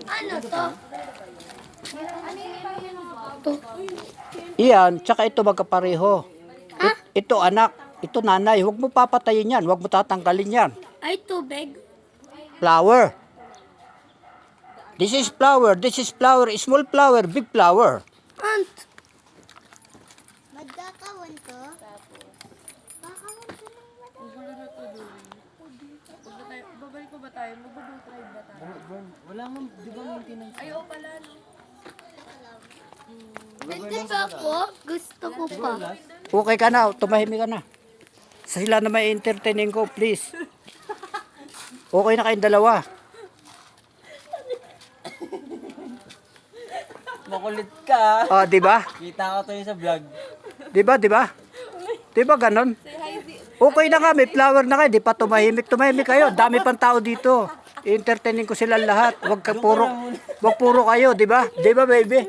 Ano to? Iyan, tsaka ito magkapareho. Ito anak, ito nanay. Huwag mo papatayin yan, huwag mo tatanggalin yan. Ay, tubig. Flower. This is flower, small flower, big flower. Ant. Magkakawan to? Kakawan to ng Gulo na to doon. Babalik ko ba tayo? Mag-drive ba tayo? Wala nga, di ba maintenance? Ayaw pala, no? Nandito ako. Gusto ko pa. Okay ka na, tumahimik ka na. Sila na may entertaining ko, please. Okay na kayong dalawa. Makulit ka. Ah, di ba? Kita ko to yung sa vlog. Di ba, di ba? Di ba ganon? Okay na nga, may flower na kayo. Di pa tumahimik kayo. Dami pang tao dito. Entertaining ko sila lahat. Wag puro kayo, di ba? Di ba, baby?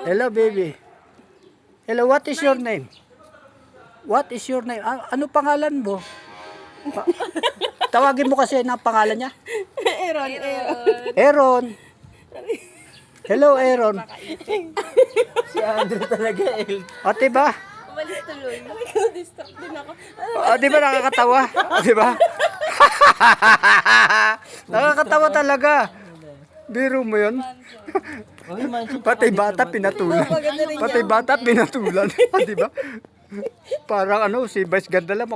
Hello, baby. Hello, what is your name? What is your name? Ano pangalan mo? Tawagin mo kasi ng pangalan niya. Aaron. Hello, Aaron. Si Andrew talaga, El. O, diba? Umalis tuloy. Distract din ako. O, diba nakakatawa? O, diba? Nakakatawa talaga. Biro mo yun? Uy, mansion. Pati bata pinatulan. Pati bata pinatulan. Diba? Parang ano, si Vice Ganda lang.